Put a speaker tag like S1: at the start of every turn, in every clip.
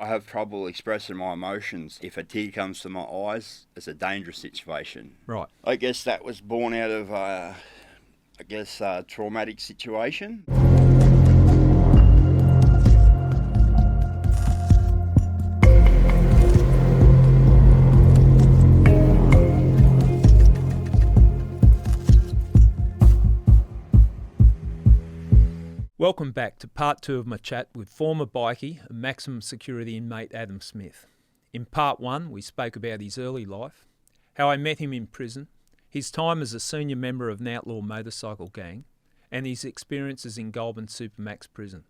S1: I have trouble expressing my emotions. If a tear comes to my eyes, it's a dangerous situation.
S2: Right.
S1: I guess that was born out of, a traumatic situation.
S2: Welcome back to part 2 of my chat with former bikie and maximum security inmate Adam Smith. In part 1, we spoke about his early life, how I met him in prison, his time as a senior member of an outlaw motorcycle gang, and his experiences in Goulburn Supermax prison.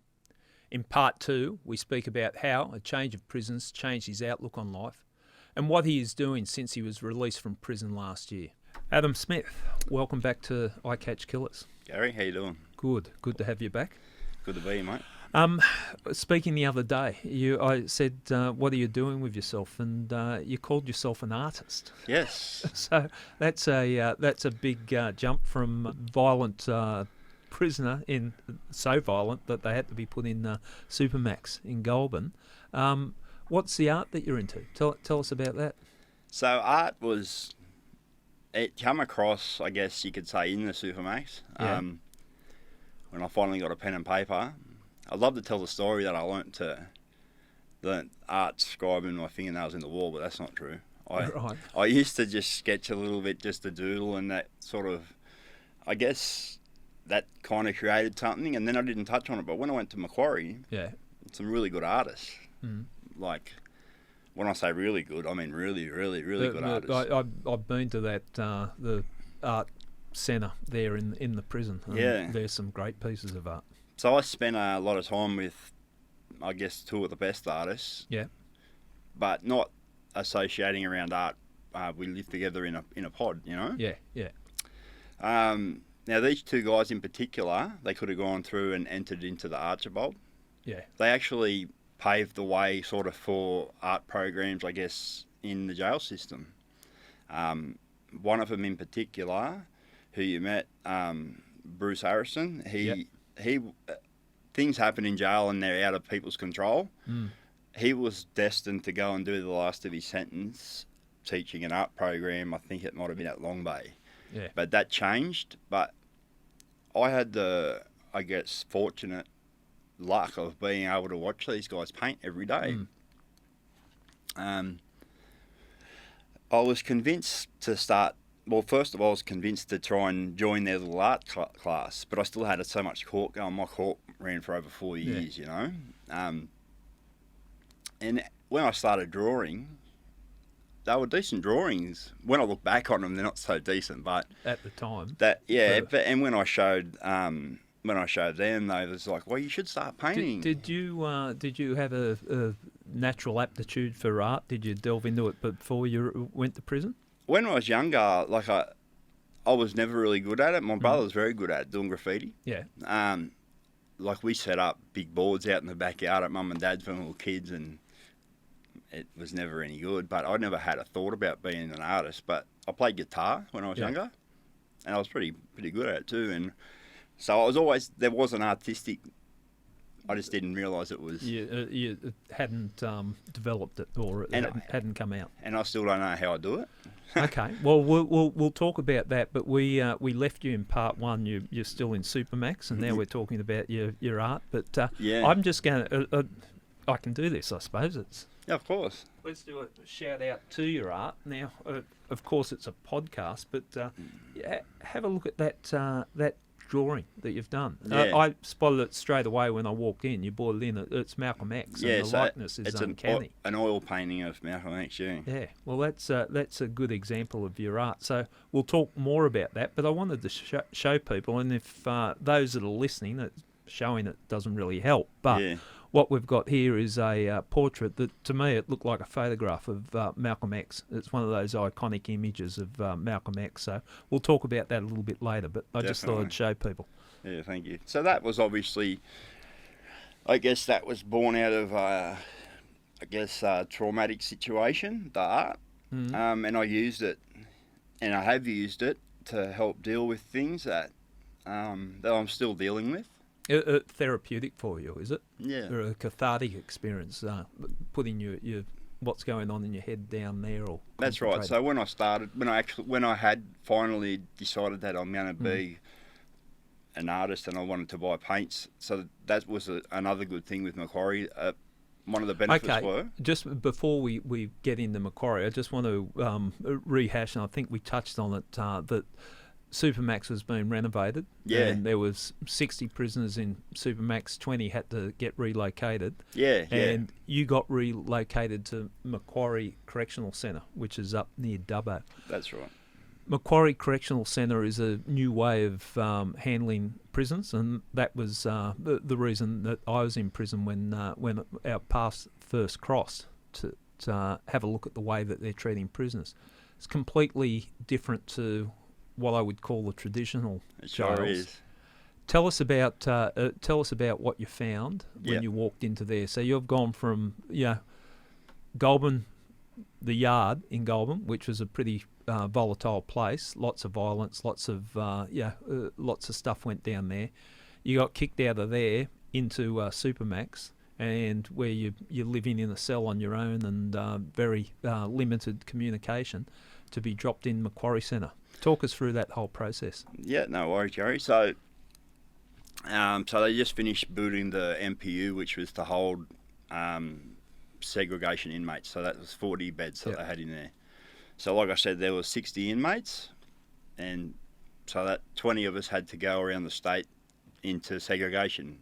S2: In part 2, we speak about how a change of prisons changed his outlook on life and what he is doing since he was released from prison last year. Adam Smith, welcome back to I Catch Killers.
S1: Gary, how you doing?
S2: Good to have you back.
S1: Good to be here, mate.
S2: Speaking the other day, I said, what are you doing with yourself? And you called yourself an artist.
S1: Yes.
S2: So that's a big jump from violent prisoner so violent that they had to be put in Supermax in Goulburn. What's the art that you're into? Tell us about that.
S1: So art it come across, I guess you could say, in the Supermax.
S2: Yeah.
S1: When I finally got a pen and paper, I'd love to tell the story that I learnt art scribing my fingernails in the wall, but that's not true. I used to just sketch a little bit, just to doodle, and that sort of, I guess, that kind of created something, and then I didn't touch on it. But when I went to Macquarie, some really good artists, like, when I say really good, I mean really, really, really good artists.
S2: I've been to that the art centre there in the prison. There's some great pieces of art.
S1: So I spent a lot of time with, I guess, 2 of the best artists.
S2: Yeah.
S1: But not associating around art. We lived together in a pod, you know.
S2: Yeah.
S1: Now these 2 guys in particular, they could have gone through and entered into the Archibald.
S2: Yeah.
S1: They actually paved the way sort of for art programs, I guess, in the jail system. One of them in particular, who you met, Bruce Harrison, he things happen in jail and they're out of people's control. He was destined to go and do the last of his sentence teaching an art program. I think it might have been at Long Bay.
S2: Yeah.
S1: But that changed. But I had the, I guess, fortunate luck of being able to watch these guys paint every day. I was convinced to start. Well, first of all, I was convinced to try and join their little art class, but I still had so much court going. My court ran for over 4 years, you know. And when I started drawing, they were decent drawings. When I look back on them, they're not so decent, but
S2: at the time,
S1: and when I showed them, they was like, "Well, you should start painting."
S2: Did you have a natural aptitude for art? Did you delve into it before you went to prison?
S1: When I was younger, like I was never really good at it. My brother was very good at it, doing graffiti.
S2: Yeah.
S1: Like we set up big boards out in the backyard at Mum and Dad's when we were kids, and it was never any good. But I never had a thought about being an artist. But I played guitar when I was younger, and I was pretty good at it too. And so there was an artistic. I just didn't realise it was.
S2: You hadn't developed it, or it hadn't come out.
S1: And I still don't know how I do it.
S2: Okay, well, we'll talk about that. But we left you in part 1. You're still in Supermax, and now we're talking about your art. But I'm just going to. I can do this, I suppose.
S1: Yeah, of course.
S2: Let's do a shout out to your art now. Of course, it's a podcast, but have a look at that drawing that you've done. I spotted it straight away when I walked in. You brought it in. It's Malcolm X, and the likeness is uncanny.
S1: An oil painting of Malcolm X,
S2: Yeah, well, that's a good example of your art. So we'll talk more about that, but I wanted to show people, and if those that are listening, showing it doesn't really help, but what we've got here is a portrait that, to me, it looked like a photograph of Malcolm X. It's one of those iconic images of Malcolm X. So we'll talk about that a little bit later, but I just thought I'd show people.
S1: Yeah, thank you. So that was obviously, I guess that was born out of, a traumatic situation, the art. And I used it, and I have used it to help deal with things that I'm still dealing with.
S2: Therapeutic for you, is it?
S1: Yeah.
S2: Or a cathartic experience, putting your what's going on in your head down there, or
S1: That's right. So when I had finally decided that I'm going to be an artist and I wanted to buy paints, so that was another good thing with Macquarie. One of the benefits were...
S2: Just before we get into Macquarie, I just want to rehash, and I think we touched on it, that Supermax was being renovated.
S1: Yeah.
S2: And there was 60 prisoners in Supermax, 20 had to get relocated.
S1: Yeah,
S2: And you got relocated to Macquarie Correctional Centre, which is up near Dubbo.
S1: That's right.
S2: Macquarie Correctional Centre is a new way of handling prisons, and that was the reason that I was in prison when our paths first crossed, to have a look at the way that they're treating prisoners. It's completely different to what I would call the traditional
S1: Sure
S2: jails.
S1: is.
S2: Tell us about what you found when you walked into there. So you've gone from Goulburn, the yard in Goulburn, which was a pretty volatile place, lots of violence, lots of stuff went down there. You got kicked out of there into Supermax, and where you're living in a cell on your own and very limited communication, to be dropped in Macquarie Centre. Talk us through that whole process.
S1: Yeah, no worries, Gary. So they just finished building the MPU, which was to hold segregation inmates. So that was 40 beds that they had in there. So like I said, there were 60 inmates, and so that 20 of us had to go around the state into segregation.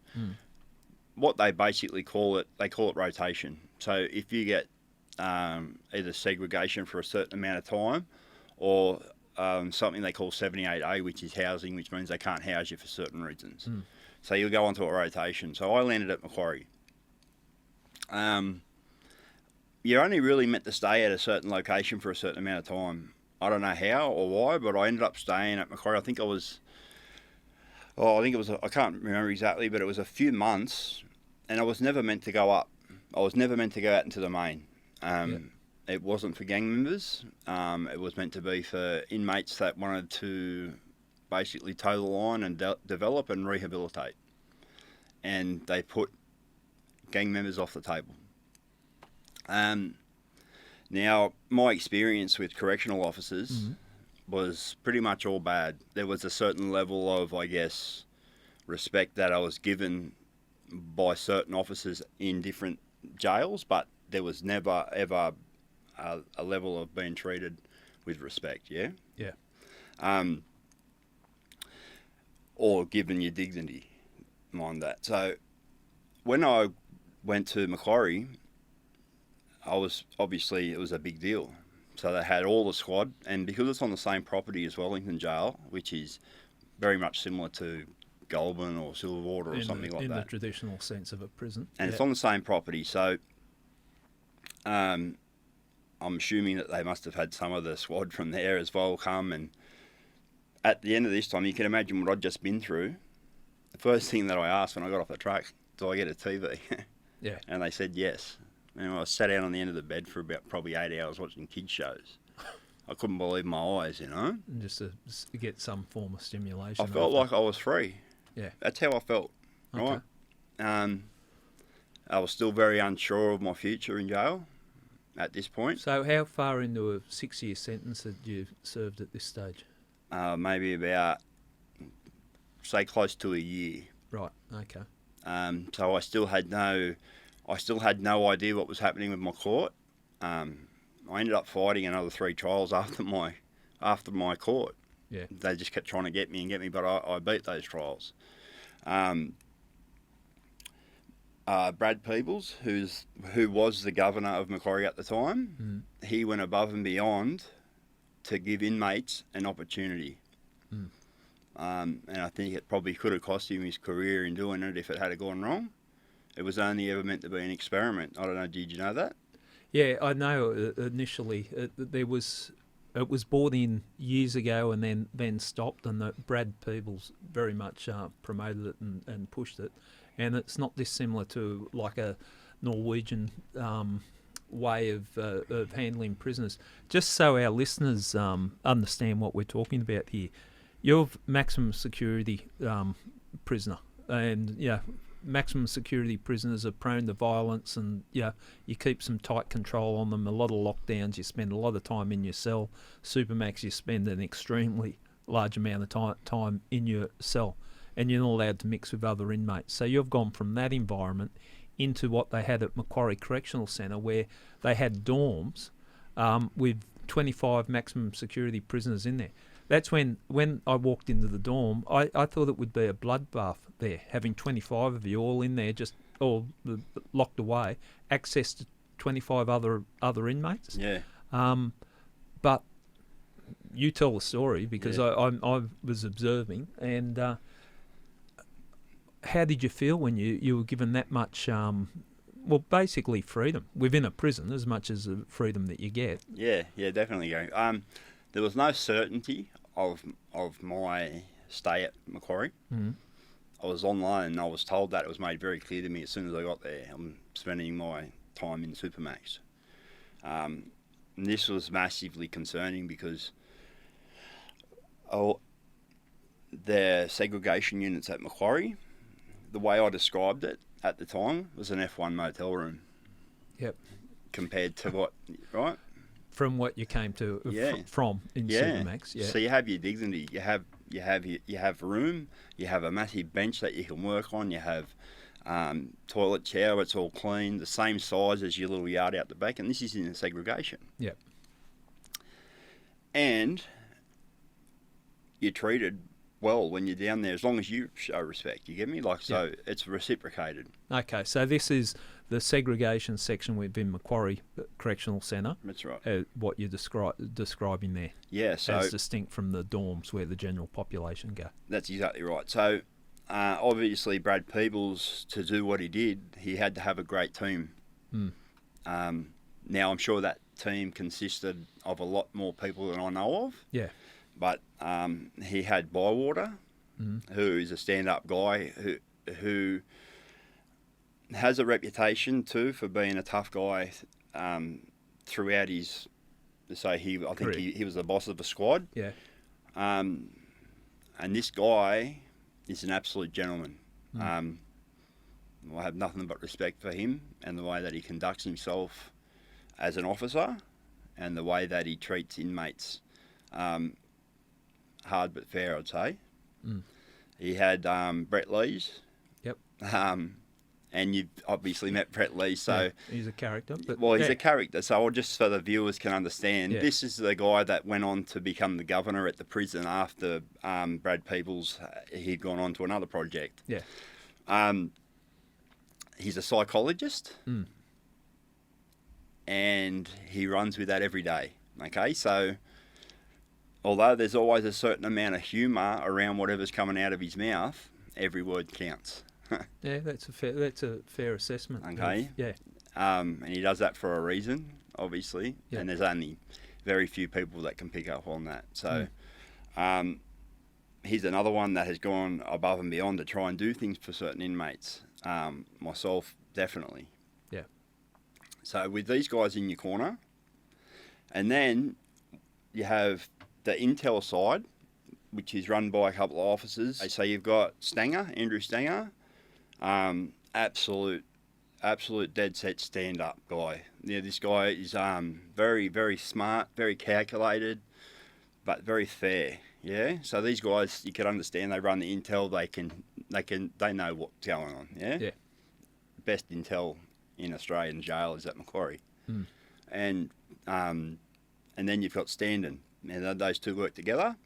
S1: What they basically call it rotation. So if you get either segregation for a certain amount of time, or something they call 78A, which is housing, which means they can't house you for certain reasons. So you'll go onto a rotation. So I landed at Macquarie. You're only really meant to stay at a certain location for a certain amount of time. I don't know how or why, but I ended up staying at Macquarie. I can't remember exactly, but it was a few months, and I was never meant to go up. I was never meant to go out into the main. It wasn't for gang members. It was meant to be for inmates that wanted to basically toe the line and develop and rehabilitate. And they put gang members off the table. Now, my experience with correctional officers was pretty much all bad. There was a certain level of, I guess, respect that I was given by certain officers in different jails, but there was never, ever a level of being treated with respect, or given your dignity, mind that. So when I went to Macquarie, it was a big deal. So they had all the squad, and because it's on the same property as Wellington Jail, which is very much similar to Goulburn or Silverwater or something like that.
S2: In the traditional sense of a prison.
S1: And it's on the same property, so I'm assuming that they must have had some of the squad from there as well come, and at the end of this time, you can imagine what I'd just been through. The first thing that I asked when I got off the truck, do I get a TV? And they said yes. And I sat down on the end of the bed for about probably 8 hours watching kids shows. I couldn't believe my eyes, And
S2: just to get some form of stimulation.
S1: I felt like I was free.
S2: Yeah.
S1: That's how I felt, right? I was still very unsure of my future in jail at this point.
S2: So how far into a 6-year sentence had you served at this stage?
S1: Maybe about, say, close to a year.
S2: Right, okay.
S1: So I still had no idea what was happening with my court. I ended up fighting another 3 trials after my court.
S2: Yeah.
S1: They just kept trying to get me, but I beat those trials. Brad Peebles, who was the governor of Macquarie at the time, he went above and beyond to give inmates an opportunity. And I think it probably could have cost him his career in doing it if it had gone wrong. It was only ever meant to be an experiment. I don't know, did you know that?
S2: Yeah, I know initially it was brought in years ago and then stopped, and that Brad Peebles very much promoted it and pushed it. And it's not dissimilar to like a Norwegian way of handling prisoners. Just so our listeners understand what we're talking about here, you're maximum security prisoner. and maximum security prisoners are prone to violence, and you keep some tight control on them. A lot of lockdowns, you spend a lot of time in your cell. Supermax, you spend an extremely large amount of time in your cell, and you're not allowed to mix with other inmates. So you've gone from that environment into what they had at Macquarie Correctional Centre, where they had dorms with 25 maximum security prisoners in there. That's when I walked into the dorm, I thought it would be a bloodbath there, having 25 of you all in there, just all locked away, access to 25 other inmates.
S1: Yeah.
S2: But you tell the story, because I was observing, and how did you feel when you were given that much, basically freedom within a prison, as much as the freedom that you get?
S1: Yeah, definitely, Gary. There was no certainty of my stay at Macquarie.
S2: Mm-hmm.
S1: I was on loan, and I was told that. It was made very clear to me as soon as I got there. I'm spending my time in supermax. And this was massively concerning because the segregation units at Macquarie, the way I described it at the time, was an F1 motel room.
S2: Yep.
S1: Compared to what, right?
S2: From what you came to from in Supermax. Yeah.
S1: So you have your dignity. You have room. You have a massive bench that you can work on. You have toilet, shower. It's all clean, the same size as your little yard out the back. And this is in a segregation.
S2: Yep.
S1: And you're treated well when you're down there, as long as you show respect. You get me? It's reciprocated.
S2: Okay, so this is the segregation section within Macquarie Correctional Centre.
S1: That's right.
S2: What you're describing there.
S1: Yeah, so
S2: as distinct from the dorms where the general population go.
S1: That's exactly right. So obviously Brad Peebles, to do what he did, he had to have a great team.
S2: Mm.
S1: Now I'm sure that team consisted of a lot more people than I know of.
S2: Yeah.
S1: But he had Bywater, who is a stand-up guy who has a reputation too for being a tough guy throughout his. He was the boss of the squad.
S2: Yeah.
S1: And this guy is an absolute gentleman. I have nothing but respect for him and the way that he conducts himself as an officer, and the way that he treats inmates. Hard but fair, I'd say.
S2: Mm.
S1: He had Brett Lees.
S2: Yep.
S1: And you've obviously met Brett Lees, so...
S2: Yeah, he's a character.
S1: He's a character, so just so the viewers can understand, this is the guy that went on to become the governor at the prison after Brad Peebles, he'd gone on to another project.
S2: Yeah.
S1: He's a psychologist, and he runs with that every day, okay? So... although there's always a certain amount of humour around whatever's coming out of his mouth, every word counts.
S2: Yeah, that's a fair assessment.
S1: Okay.
S2: Yeah.
S1: And he does that for a reason, obviously.
S2: Yeah.
S1: And there's only very few people that can pick up on that. So, he's another one that has gone above and beyond to try and do things for certain inmates. Myself, definitely.
S2: Yeah.
S1: So with these guys in your corner, and then you have the intel side, which is run by a couple of officers. So you've got Andrew Stanger, absolute dead set stand-up guy. Yeah, this guy is very, very smart, very calculated, but very fair. Yeah. So these guys, you can understand, they run the intel. They know what's going on. Yeah.
S2: Yeah.
S1: Best intel in Australian jail is at Macquarie, and then you've got Standen. And those two work together,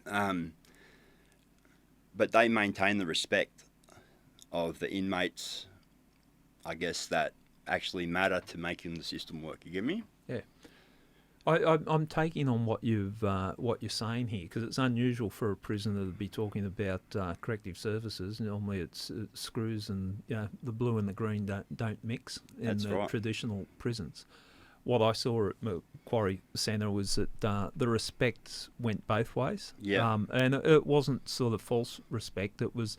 S1: but they maintain the respect of the inmates, I guess, that actually matter to making the system work. You get me?
S2: Yeah. I'm taking on what you're saying here, because it's unusual for a prisoner to be talking about corrective services. Normally it's screws, and the blue and the green don't mix in traditional prisons. What I saw at Macquarie Centre was that the respect went both ways.
S1: Yeah.
S2: And it wasn't sort of false respect. It was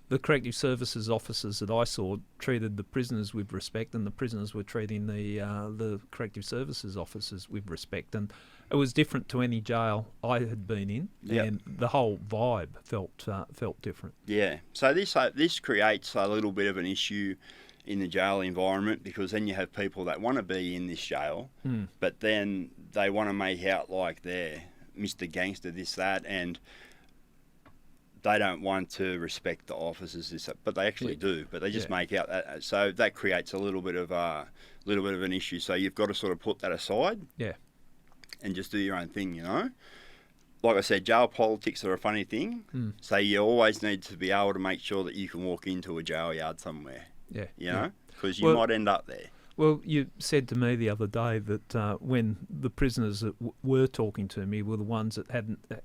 S2: the corrective services officers that I saw treated the prisoners with respect, and the prisoners were treating the corrective services officers with respect. And It was different to any jail I had been in, and the whole vibe felt different.
S1: Yeah. So this creates a little bit of an issue in the jail environment, because then you have people that want to be in this jail, but then they want to make out like they're Mr. Gangster, this, that, and they don't want to respect the officers, this, but they actually do. But they just make out that, so that creates a little bit of an issue. So you've got to sort of put that aside, and just do your own thing. You know, like I said, jail politics are a funny thing. So you always need to be able to make sure that you can walk into a jail yard somewhere. You know, because you might end up there.
S2: Well, you said to me the other day that when the prisoners that were talking to me were the ones that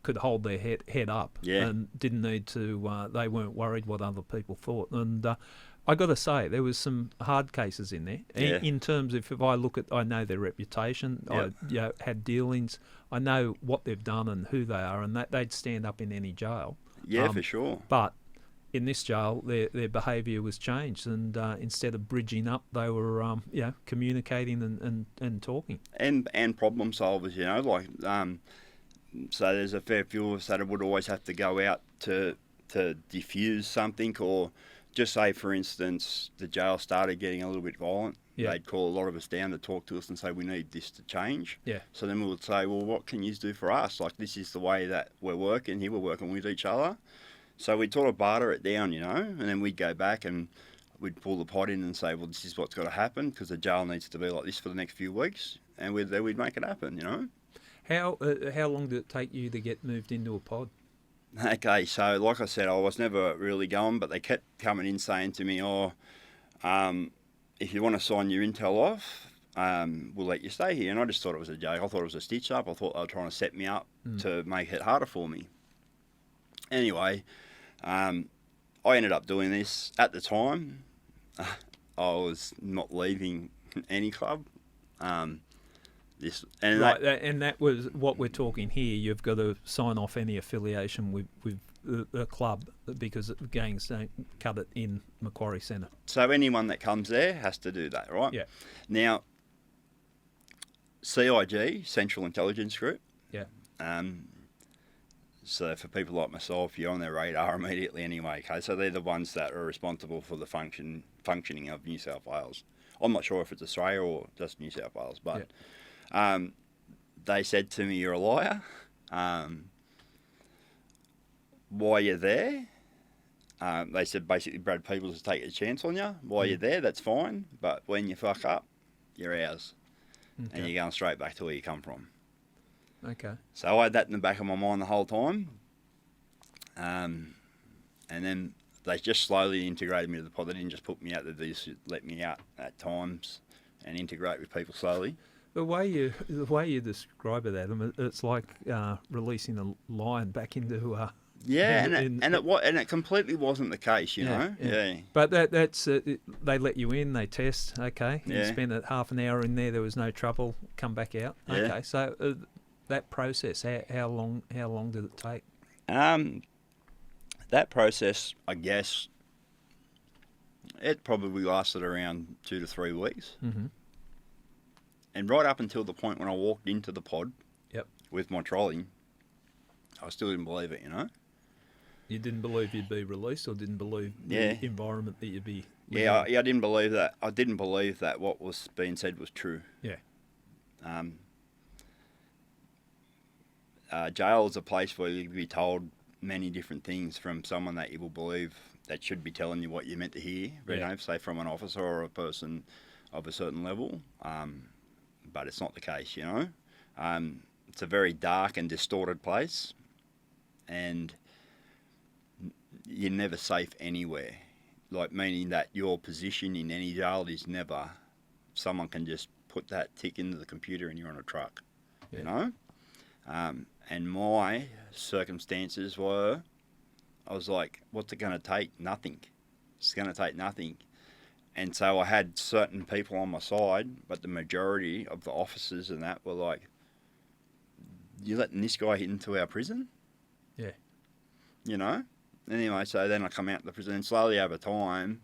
S2: could hold their head up and didn't need to. They weren't worried what other people thought. And I got to say, there was some hard cases in there. In terms of, if I look at, I know their reputation. I had dealings. I know what they've done and who they are, and that they'd stand up in any jail.
S1: Yeah, for sure.
S2: But in this jail, their behaviour was changed, and instead of bridging up, they were communicating and talking.
S1: And problem solvers, you know, like so there's a fair few of us that would always have to go out to diffuse something, or just say, for instance, the jail started getting a little bit violent. They'd call a lot of us down to talk to us and say, we need this to change. So then we would say, well, what can you do for us? Like, this is the way that we're working here. We're working with each other. So we'd sort of barter it down, you know, and then we'd go back and we'd pull the pot in and say, well, this is what's got to happen, because the jail needs to be like this for the next few weeks, and we'd make it happen, you know.
S2: How long did it take you to get moved into a pod?
S1: Okay, so like I said, I was never really going, but they kept coming in saying to me, if you want to sign your intel off, we'll let you stay here. And I just thought it was a joke. I thought it was a stitch up. I thought they were trying to set me up to make it harder for me. Anyway, I ended up doing this. At the time, I was not leaving any club. And
S2: that was what we're talking here. You've got to sign off any affiliation with the club, because gangs don't cut it in Macquarie Centre. So
S1: anyone that comes there has to do that, right?
S2: Yeah.
S1: Now, CIG, Central Intelligence Group.
S2: Yeah.
S1: So for people like myself, you're on their radar immediately anyway. Okay, so they're the ones that are responsible for the functioning of New South Wales. I'm not sure if it's Australia or just New South Wales, but they said to me, "You're a liar. Why you're there?" They said basically, Brad Peoples is taking a chance on you. While you're there, that's fine, but when you fuck up, you're ours, and you're going straight back to where you come from.
S2: Okay.
S1: So I had that in the back of my mind the whole time. And then they just slowly integrated me to the pod. They didn't just put me out there, they just let me out at times and integrate with people slowly.
S2: The way you describe it, Adam, it's like releasing a lion back into
S1: it completely wasn't the case, you know. Yeah.
S2: But that's they let you in, they test. Okay. You spent half an hour in there. There was no trouble. Come back out.
S1: Yeah.
S2: Okay. So that process, how long did it take?
S1: That process, I guess, it probably lasted around 2 to 3 weeks.
S2: Mm-hmm.
S1: And right up until the point when I walked into the pod with my trolley, I still didn't believe it, you know.
S2: You didn't believe you'd be released, or didn't believe the environment that you'd be living
S1: I didn't believe that. I didn't believe that what was being said was true.
S2: Yeah.
S1: Jail is a place where you can be told many different things from someone that you will believe that should be telling you what you're meant to hear, you know, say from an officer or a person of a certain level. But it's not the case, you know. It's a very dark and distorted place, and you're never safe anywhere. Like, meaning that your position in any jail is never, someone can just put that tick into the computer and you're on a truck, you know. And my circumstances were, I was like, what's it going to take? Nothing. It's going to take nothing. And so I had certain people on my side, but the majority of the officers and that were like, you letting this guy into our prison?
S2: Yeah.
S1: You know? Anyway, so then I come out of the prison, and slowly over time,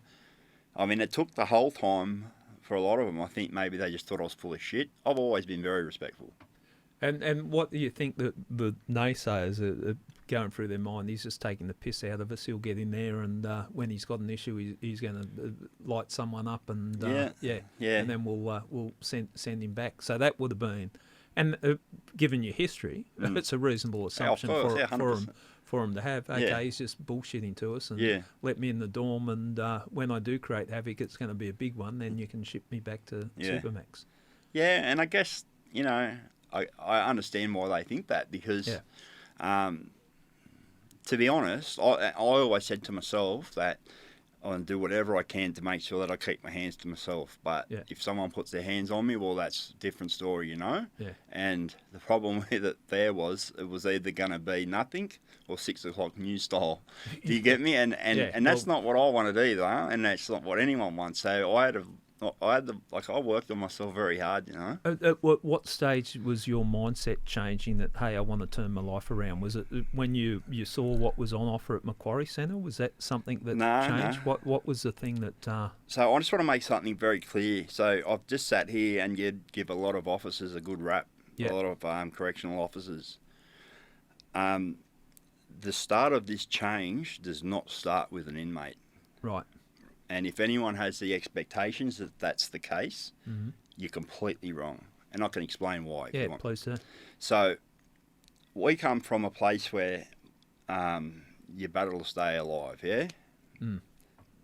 S1: I mean, it took the whole time for a lot of them. I think maybe they just thought I was full of shit. I've always been very respectful.
S2: And what do you think that the naysayers are going through their mind? He's just taking the piss out of us. He'll get in there, and when he's got an issue, he's going to light someone up, and and then we'll send him back. So that would have been, and given your history, it's a reasonable assumption for him to have. Okay, he's just bullshitting to us, and let me in the dorm, and when I do create havoc, it's going to be a big one. Then you can ship me back to supermax.
S1: Yeah, and I guess I understand why they think that, because, to be honest, I always said to myself that I'll do whatever I can to make sure that I keep my hands to myself. But if someone puts their hands on me, well, that's a different story, Yeah. And the problem with it it was either going to be nothing or 6 o'clock news style. Do you get me? And that's not what I wanted either, and that's not what anyone wants. So I worked on myself very hard,
S2: At what stage was your mindset changing that, hey, I want to turn my life around? Was it when you saw what was on offer at Macquarie Centre? Was that something that changed? No. What was the thing that...
S1: So I just want to make something very clear. So I've just sat here and you'd give a lot of officers a good rap, a lot of correctional officers. The start of this change does not start with an inmate.
S2: Right.
S1: And if anyone has the expectations that that's the case, you're completely wrong. And I can explain why.
S2: Yeah, please do.
S1: So we come from a place where you battle to stay alive, yeah?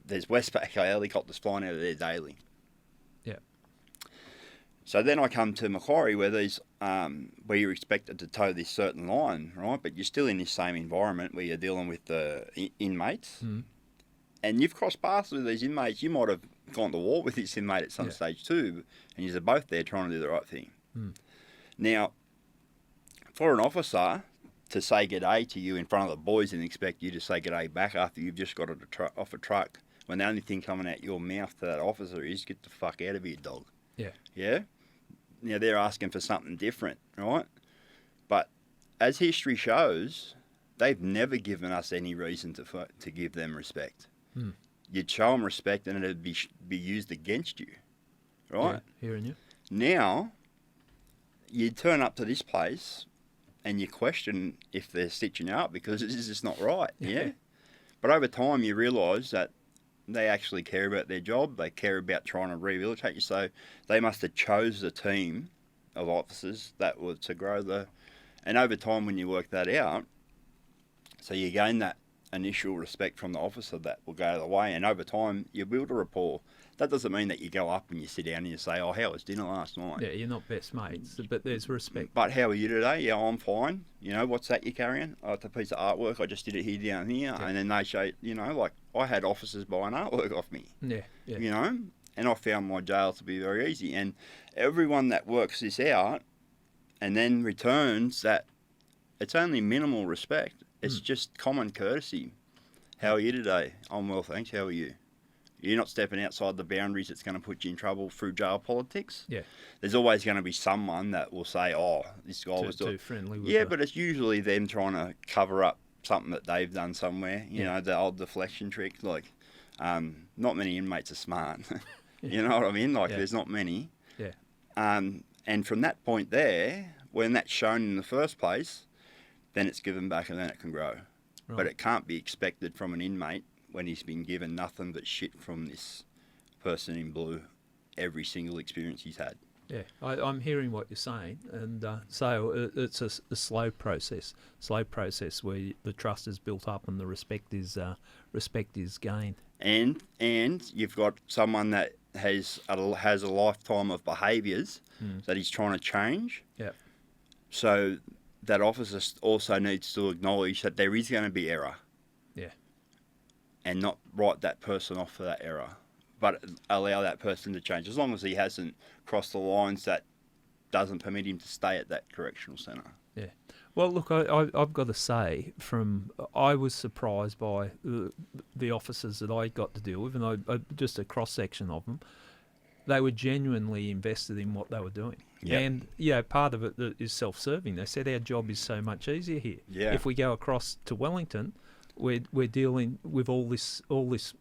S1: There's Westpac helicopters flying out of there daily.
S2: Yeah.
S1: So then I come to Macquarie where where you're expected to toe this certain line, right? But you're still in this same environment where you're dealing with the inmates. And you've crossed paths with these inmates. You might have gone to war with this inmate at some stage too, and you're both there trying to do the right thing. Now, for an officer to say g'day to you in front of the boys and expect you to say g'day back after you've just got off a truck, when the only thing coming out your mouth to that officer is, get the fuck out of here, dog.
S2: Yeah.
S1: Yeah? Now, they're asking for something different, right? But as history shows, they've never given us any reason to give them respect. You'd show them respect and it'd be used against you, right?
S2: Yeah, hearing you.
S1: Now, you turn up to this place and you question if they're stitching you up because this is just not right, yeah? But over time you realise that they actually care about their job, they care about trying to rehabilitate you, so they must have chose a team of officers that were to grow and over time when you work that out, so you gain that initial respect from the officer that will go the way, and over time you build a rapport. That doesn't mean that you go up and you sit down and you say, oh, how was dinner last night?
S2: Yeah, you're not best mates, but there's respect.
S1: But how are you today? Yeah, I'm fine. What's that you're carrying? Oh, it's a piece of artwork. I just did it here down here. And then they show, like I had officers buying artwork off me.
S2: Yeah.
S1: And I found my jail to be very easy. And everyone that works this out and then returns that, it's only minimal respect. It's just common courtesy. How are you today? I'm well, thanks. How are you? You're not stepping outside the boundaries that's going to put you in trouble through jail politics. Yeah. There's always going to be someone that will say, oh, this guy was
S2: too friendly.
S1: Yeah, but it's usually them trying to cover up something that they've done somewhere. You know, the old deflection trick. Like, not many inmates are smart. You know what I mean? Like, there's not many.
S2: Yeah.
S1: And from that point there, when that's shown in the first place, then it's given back and then it can grow. Right. But it can't be expected from an inmate when he's been given nothing but shit from this person in blue every single experience he's had.
S2: Yeah, I'm hearing what you're saying, and so it's a slow process where the trust is built up and the respect is gained.
S1: And you've got someone that has a lifetime of behaviours that he's trying to change.
S2: Yeah.
S1: So that officer also needs to acknowledge that there is going to be error.
S2: Yeah.
S1: And not write that person off for that error, but allow that person to change as long as he hasn't crossed the lines that doesn't permit him to stay at that correctional centre. Yeah.
S2: Well, look, I've got to say, I was surprised by the officers that I got to deal with, and just a cross-section of them. They were genuinely invested in what they were doing. Yep. And, part of it is self-serving. They said our job is so much easier here. Yeah. If we go across to Wellington, we're dealing with all this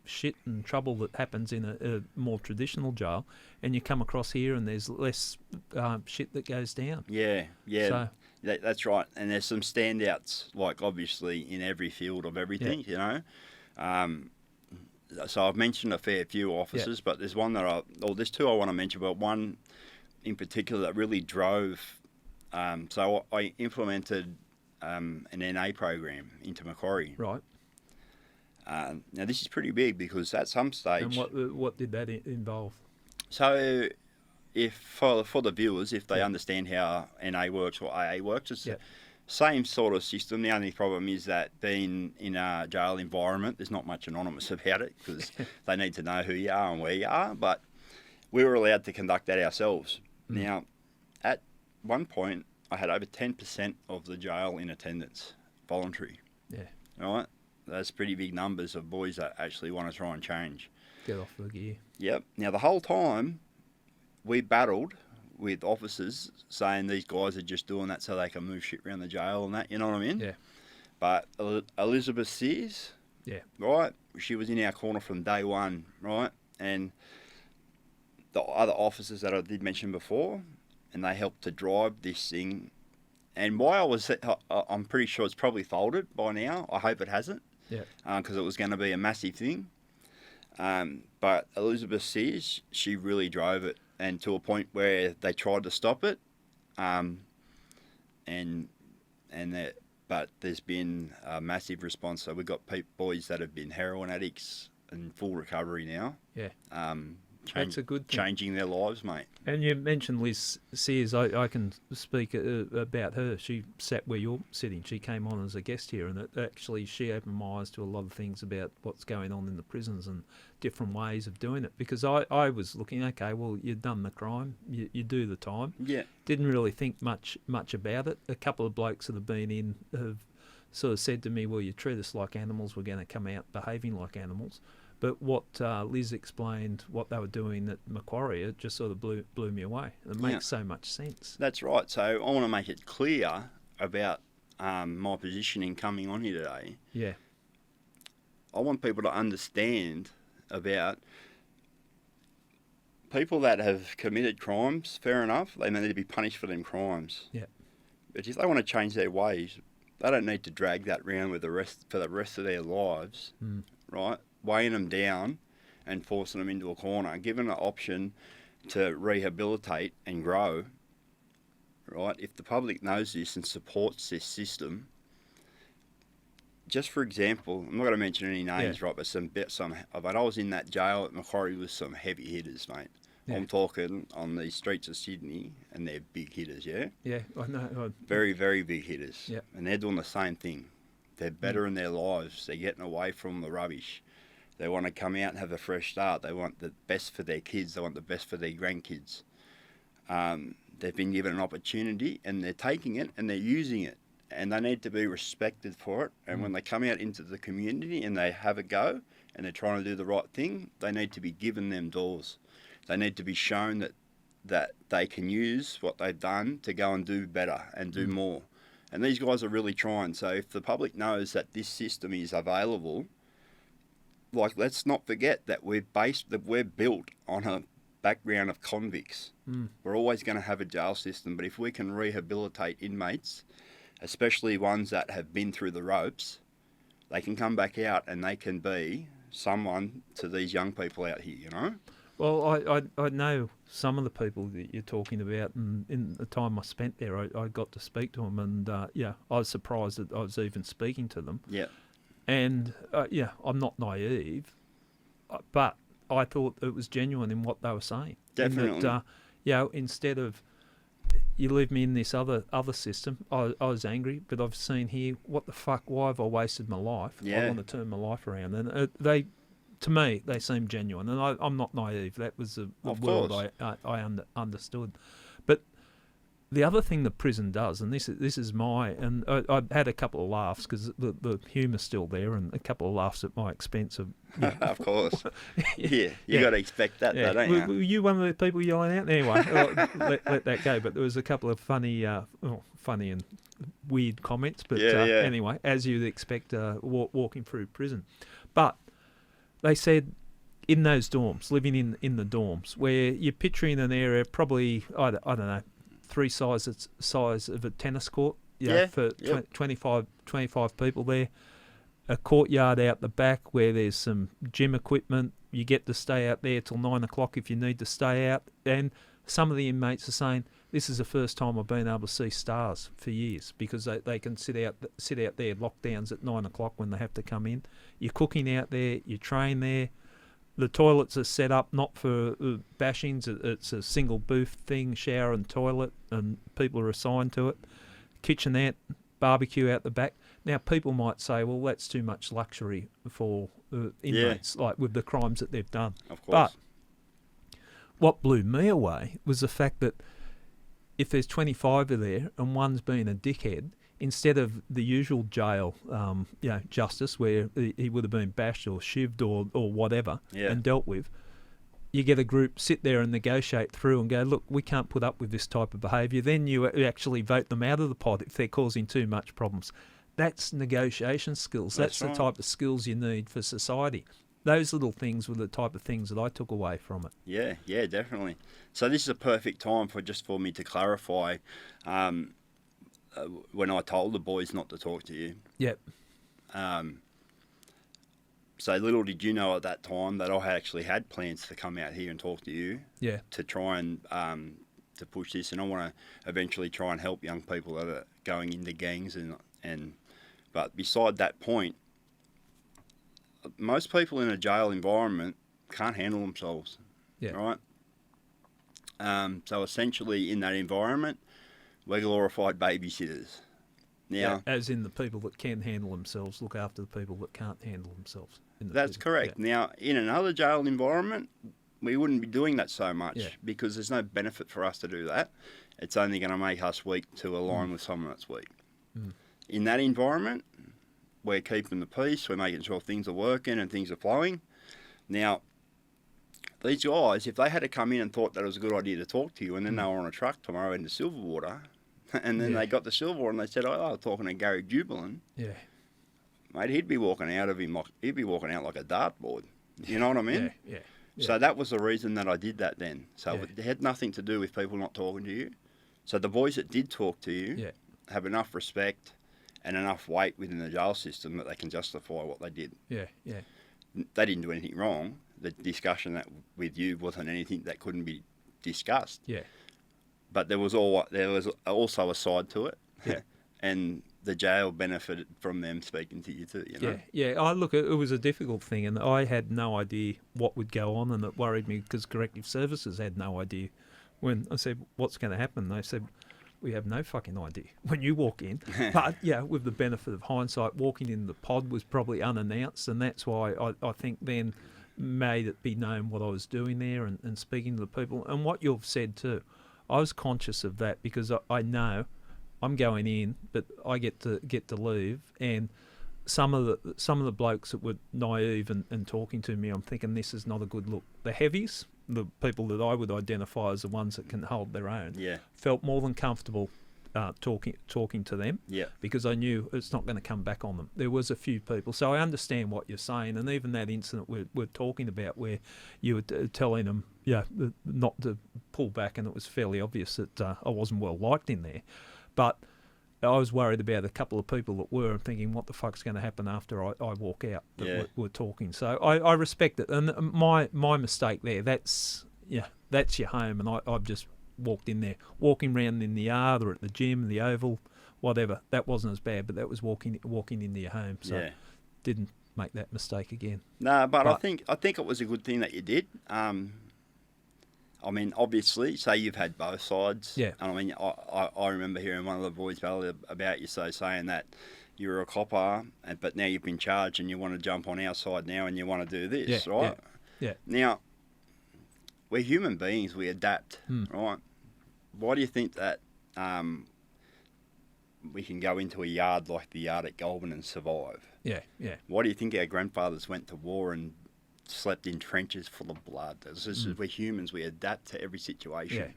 S2: shit and trouble that happens in a more traditional jail, and you come across here and there's less shit that goes down.
S1: Yeah.
S2: So,
S1: That's right. And there's some standouts, like obviously in every field of everything, you know. So I've mentioned a fair few officers, but there's one there's two I want to mention, but one in particular that really drove. So I implemented an NA program into Macquarie.
S2: Right.
S1: Now this is pretty big because at some stage.
S2: And what did that involve?
S1: So, if for the viewers, if they understand how NA works or AA works, it's the same sort of system. The only problem is that being in a jail environment, there's not much anonymous about it because they need to know who you are and where you are. But we were allowed to conduct that ourselves. Now, at one point, I had over 10% of the jail in attendance, voluntary.
S2: Yeah.
S1: All right? That's pretty big numbers of boys that actually want to try and change.
S2: Get off the gear.
S1: Yep. Now, the whole time, we battled with officers saying these guys are just doing that so they can move shit around the jail and that, you know what I mean?
S2: Yeah.
S1: But Elizabeth Sears, right, she was in our corner from day one, right? And the other officers that I did mention before, and they helped to drive this thing. And why I'm pretty sure it's probably folded by now. I hope it hasn't.
S2: Yeah.
S1: Because it was going to be a massive thing. But Elizabeth Sears, she really drove it, and to a point where they tried to stop it. But there's been a massive response. So we've got boys that have been heroin addicts in full recovery now.
S2: Yeah. That's a good thing.
S1: Changing their lives, mate.
S2: And you mentioned Liz Sears. I can speak about her. She sat where you're sitting. She came on as a guest here, and she opened my eyes to a lot of things about what's going on in the prisons and different ways of doing it. Because I was looking, okay, well, you've done the crime, you do the time.
S1: Yeah.
S2: Didn't really think much about it. A couple of blokes that have been in have sort of said to me, well, you treat us like animals, we're going to come out behaving like animals. But what Liz explained, what they were doing at Macquarie, it just sort of blew me away. It makes so much sense.
S1: That's right. So I want to make it clear about my positioning coming on here today.
S2: Yeah.
S1: I want people to understand about people that have committed crimes. Fair enough, they need to be punished for them crimes.
S2: Yeah.
S1: But if they want to change their ways, they don't need to drag that round with for the rest of their lives, right? Weighing them down and forcing them into a corner, given an option to rehabilitate and grow, right? If the public knows this and supports this system, just for example, I'm not going to mention any names, right? But I was in that jail at Macquarie with some heavy hitters, mate. Yeah. I'm talking on the streets of Sydney, and they're big hitters, yeah?
S2: Yeah, I know.
S1: Very, very big hitters.
S2: Yeah.
S1: And they're doing the same thing. They're bettering their lives. They're getting away from the rubbish. They want to come out and have a fresh start. They want the best for their kids. They want the best for their grandkids. They've been given an opportunity, and they're taking it and they're using it. And they need to be respected for it. And when they come out into the community and they have a go and they're trying to do the right thing, they need to be given them doors. They need to be shown that they can use what they've done to go and do better and do more. And these guys are really trying. So if the public knows that this system is available, like, let's not forget that we're built on a background of convicts. We're always going to have a jail system, but if we can rehabilitate inmates, especially ones that have been through the ropes, they can come back out and they can be someone to these young people out here, you know?
S2: Well, I know some of the people that you're talking about, and in the time I spent there, I got to speak to them, and I was surprised that I was even speaking to them.
S1: Yeah.
S2: And, I'm not naive, but I thought it was genuine in what they were saying.
S1: Definitely.
S2: That, instead of, you leave me in this other system, I was angry, but I've seen here, what the fuck, why have I wasted my life?
S1: Yeah.
S2: I want to turn my life around. And to me, they seem genuine. And I'm not naive. That was the world I understood. But the other thing the prison does, and this is and I had a couple of laughs because the humour's still there, and a couple of laughs at my expense of.
S1: Of course. You got to expect that, though, don't you?
S2: Were you one of the people yelling out? Anyway, let that go. But there was a couple of funny and weird comments. But anyway, as you'd expect, walking through prison. But they said in those dorms, living in the dorms, where you're picturing an area probably, I don't know, 3 size of a tennis court, for 25 people there. A courtyard out the back where there's some gym equipment. You get to stay out there till 9 o'clock if you need to stay out. And some of the inmates are saying, this is the first time I've been able to see stars for years, because they can sit out there lockdowns at 9 o'clock when they have to come in. You're cooking out there, you train there. The toilets are set up not for bashings. It's a single booth thing, shower and toilet, and people are assigned to it. Kitchenette, barbecue out the back. Now, people might say, well, that's too much luxury for inmates, like with the crimes that they've done.
S1: Of course.
S2: But what blew me away was the fact that if there's 25 of there and one's been a dickhead, instead of the usual jail, justice where he would have been bashed or shivved or whatever and dealt with, you get a group sit there and negotiate through and go, look, we can't put up with this type of behaviour. Then you actually vote them out of the pod if they're causing too much problems. That's negotiation skills. That's right. The type of skills you need for society. Those little things were the type of things that I took away from it.
S1: Yeah, definitely. So this is a perfect time for me to clarify when I told the boys not to talk to you.
S2: Yep.
S1: So little did you know at that time that I actually had plans to come out here and talk to you.
S2: Yeah.
S1: To try and to push this, and I want to eventually try and help young people that are going into gangs but beside that point, most people in a jail environment can't handle themselves. Yeah. Right. So essentially, in that environment, we're glorified babysitters. Now,
S2: as in the people that can handle themselves look after the people that can't handle themselves.
S1: That's correct. Yeah. Now, in another jail environment, we wouldn't be doing that so much because there's no benefit for us to do that. It's only going to make us weak to align with someone that's weak. Mm. In that environment, we're keeping the peace, we're making sure things are working and things are flowing. Now, these guys, if they had to come in and thought that it was a good idea to talk to you, and then they were on a truck tomorrow into Silverwater, and then they got to Silverwater and they said, I was talking to Gary Jubelin. Yeah. Mate, he'd be walking out like a dartboard. You know what I mean? Yeah. So that was the reason that I did that then. So it had nothing to do with people not talking to you. So the boys that did talk to you have enough respect and enough weight within the jail system that they can justify what they did. Yeah. They didn't do anything wrong. The discussion that with you wasn't anything that couldn't be discussed. Yeah. But there was also a side to it. Yeah. And the jail benefited from them speaking to you too, you know?
S2: Yeah. Look, it was a difficult thing, and I had no idea what would go on, and it worried me because corrective services had no idea. When I said, what's going to happen? They said, we have no fucking idea when you walk in. But, with the benefit of hindsight, walking in the pod was probably unannounced, and that's why I think then made it be known what I was doing there and speaking to the people. And what you've said too, I was conscious of that because I know I'm going in, but I get to leave, and some of the blokes that were naive and talking to me, I'm thinking this is not a good look. The heavies, the people that I would identify as the ones that can hold their own, felt more than comfortable talking to them, because I knew it's not going to come back on them. There was a few people, so I understand what you're saying, and even that incident we're talking about where you were telling them, not to pull back, and it was fairly obvious that I wasn't well liked in there, but I was worried about a couple of people that were, and thinking, what the fuck's going to happen after I walk out? That we're talking. So I respect it, and my mistake there. That's your home, and I've just walked in there, walking around in the yard or at the gym, the oval, whatever. That wasn't as bad, but that was walking into your home. So didn't make that mistake again.
S1: No, but I think it was a good thing that you did. I mean, obviously, say you've had both sides. Yeah. And I mean, I remember hearing one of the boys about you saying that you were a copper, but now you've been charged and you want to jump on our side now and you want to do this, right? Yeah. Now, we're human beings. We adapt, right? Why do you think that we can go into a yard like the yard at Goulburn and survive.
S2: Yeah, yeah.
S1: Why do you think our grandfathers went to war and slept in trenches full of blood? We're humans. We adapt to every situation.
S2: Yeah.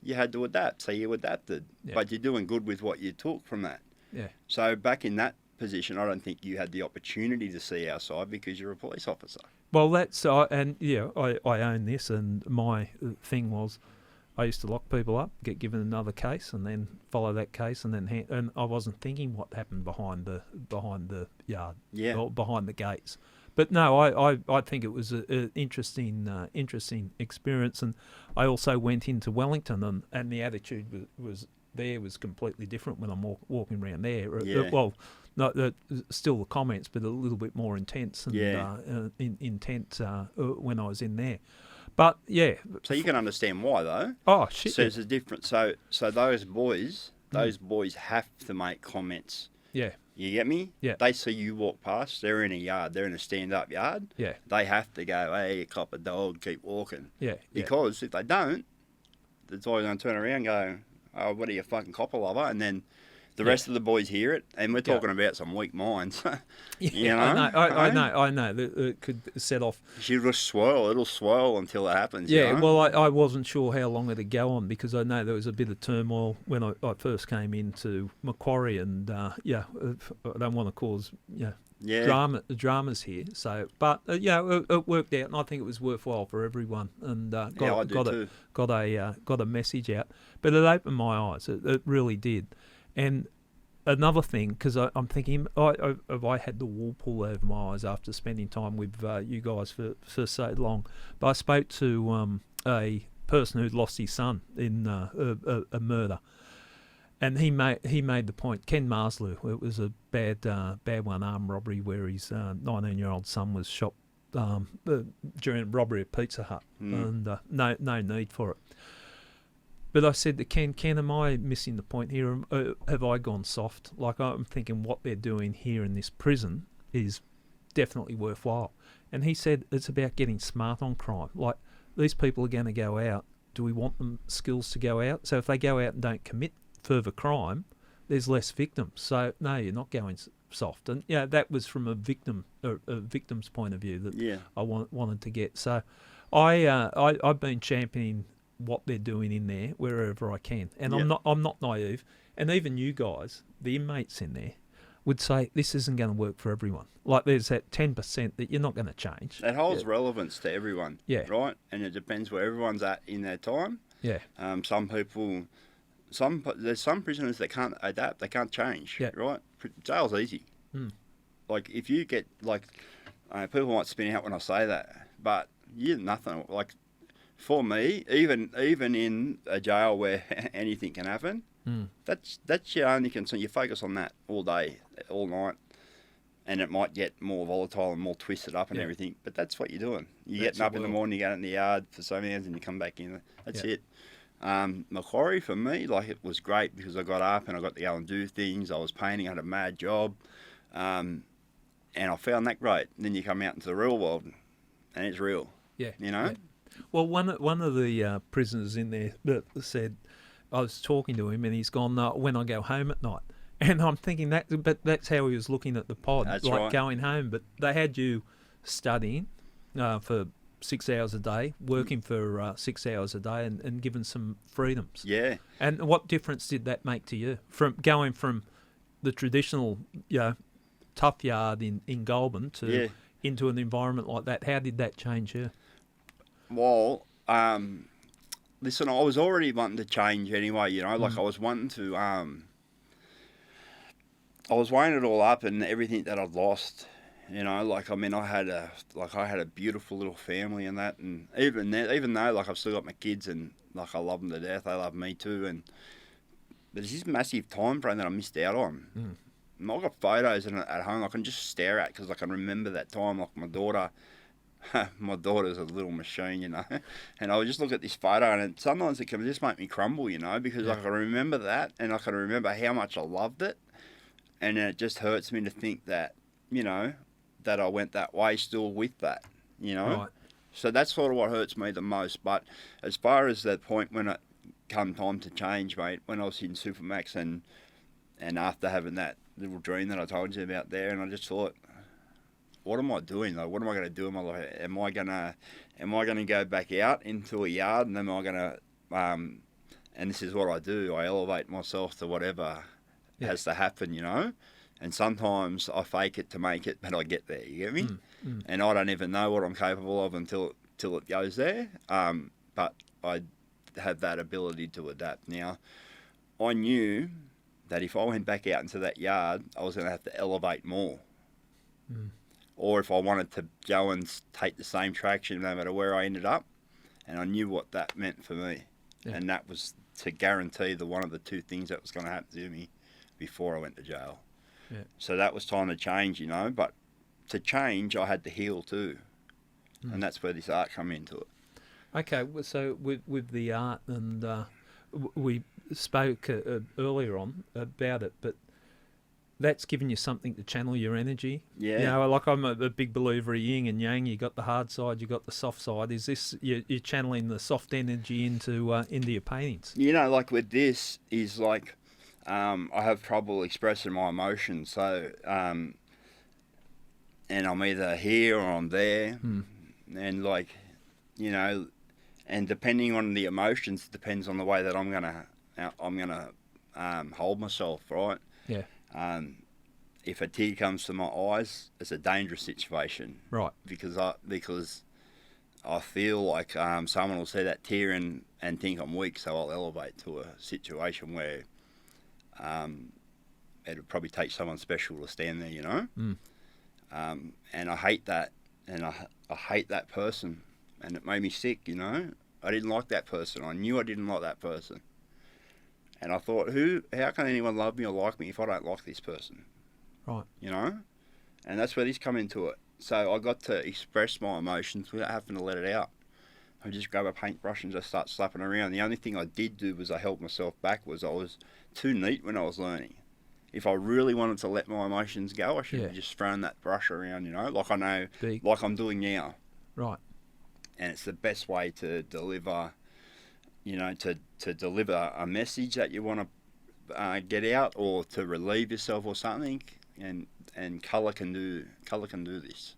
S1: You had to adapt, so you adapted.
S2: Yeah.
S1: But you're doing good with what you took from that.
S2: Yeah.
S1: So back in that position, I don't think you had the opportunity to see our side because you're a police officer.
S2: Well, that's I own this, and my thing was, I used to lock people up, get given another case, and then follow that case, and then and I wasn't thinking what happened behind the yard, or behind the gates. But no, I think it was an interesting experience, and I also went into Wellington, and the attitude was completely different when I'm walking around there.
S1: Yeah.
S2: Well, not still the comments, but a little bit more intense and intense when I was in there. But yeah.
S1: So you can understand why, though.
S2: Oh shit.
S1: So there's a difference. So those boys have to make comments.
S2: Yeah.
S1: You get me?
S2: Yeah.
S1: They see you walk past. They're in a yard. They're in a stand-up yard.
S2: Yeah.
S1: They have to go, hey, cop a dog, keep walking.
S2: Yeah.
S1: Because if they don't, it's always going to turn around and go, oh, what are you, fucking copper lover? And then the rest of the boys hear it, and we're talking about some weak minds. You know?
S2: I know. It could set off.
S1: She'll just swirl. It'll swirl until it happens.
S2: Yeah,
S1: you know?
S2: well, I wasn't sure how long it'd go on because I know there was a bit of turmoil when I first came into Macquarie, and I don't want to cause dramas here. So, but it worked out, and I think it was worthwhile for everyone, and got a message out. But it opened my eyes. It really did. And another thing, because I'm thinking, have I had the wool pulled over my eyes after spending time with you guys for so long? But I spoke to a person who'd lost his son in a murder, and he made the point. Ken Marslew, it was a bad one, armed robbery, where his 19-year-old son was shot during a robbery at Pizza Hut, and no need for it. But I said to Ken, am I missing the point here? Have I gone soft? Like, I'm thinking what they're doing here in this prison is definitely worthwhile. And he said it's about getting smart on crime. Like, these people are going to go out. Do we want them skills to go out? So if they go out and don't commit further crime, there's less victims. So, no, you're not going soft. And, that was from a victim's point of view that I wanted to get. So I've been championing what they're doing in there wherever I can, and I'm not naive. And even you guys, the inmates in there, would say this isn't going to work for everyone. Like, there's that 10% that you're not going to change.
S1: That holds relevance to everyone, right? And it depends where everyone's at in their time.
S2: Yeah.
S1: There's some prisoners that can't adapt, they can't change, right? Jail's easy. Like, if you get, people might spin out when I say that, but you're nothing. Like, for me, even in a jail where anything can happen, that's your only concern. You focus on that all day, all night, and it might get more volatile and more twisted up and everything. But that's what you're doing. You're getting up in the morning, you go out in the yard for so many hours, and you come back in. That's it. Macquarie, for me, it was great because I got up and I got to go and do things. I was painting, I had a mad job, and I found that great. And then you come out into the real world, and it's real. Yeah. You know?
S2: Yeah. Well, one of the prisoners in there said, I was talking to him, and he's gone, when I go home at night. And I'm thinking but that's how he was looking at the pod,
S1: that's
S2: right. Going home. But they had you studying for 6 hours a day, working for 6 hours a day, and given some freedoms.
S1: Yeah.
S2: And what difference did that make to you from going from the traditional, tough yard in Goulburn to into an environment like that? How did that change you?
S1: Well, listen, I was already wanting to change anyway, I was wanting to, I was weighing it all up and everything that I'd lost, I had a beautiful little family and that, and even though, I've still got my kids and, I love them to death, they love me too, and there's this massive time frame that I missed out on. I've got photos at home I can just stare at because I can remember that time, my daughter... My daughter's a little machine, and I would just look at this photo, and sometimes it can just make me crumble, because I can remember that, and I can remember how much I loved it, and it just hurts me to think that, that I went that way still with that, Right. So that's sort of what hurts me the most. But as far as that point when come time to change, mate, when I was in supermax and after having that little dream that I told you about there, and I just thought, what am I doing? Like, what am I going to do in my life? Am I gonna go back out into a yard, and am I gonna and this is what I do. I elevate myself to whatever has to happen, you know. And sometimes I fake it to make it, but I get there. You get me? And I don't even know what I'm capable of until it goes there. But I have that ability to adapt. Now, I knew that if I went back out into that yard, I was going to have to elevate more. Or if I wanted to go and take the same traction no matter where I ended up, and I knew what that meant for me. Yeah. And that was to guarantee one of the two things that was going to happen to me before I went to jail. Yeah. So that was time to change, you know. But to change, I had to heal too. And that's where this art come into it.
S2: Okay, so with the art, and we spoke earlier on about it, but that's given you something to channel your energy. Yeah. You know, like I'm a big believer of yin and yang. You got the hard side, you got the soft side. Is this you're channeling the soft energy into your paintings? You
S1: know, like with this is like I have trouble expressing my emotions, so and I'm either here or I'm there, and like, you know, and depending on the emotions, depends on the way that I'm gonna hold myself, right? Yeah. If a tear comes to my eyes, it's a dangerous situation,
S2: right?
S1: Because I feel like someone will see that tear and think I'm weak, so I'll elevate to a situation where it'll probably take someone special to stand there, you know. And I hate that, and I hate that person, and it made me sick, you know. I didn't like that person. I knew I didn't like that person. And I thought, how can anyone love me or like me if I don't like this person?
S2: Right.
S1: You know? And that's where this come into it. So I got to express my emotions without having to let it out. I just grab a paintbrush and just start slapping around. The only thing I did do was I held myself back. I was too neat when I was learning. If I really wanted to let my emotions go, I should have just thrown that brush around, you know, like I know, like I'm doing now.
S2: Right.
S1: And it's the best way to deliver, you know, to deliver a message that you want to get out, or to relieve yourself or something. And colour can do this.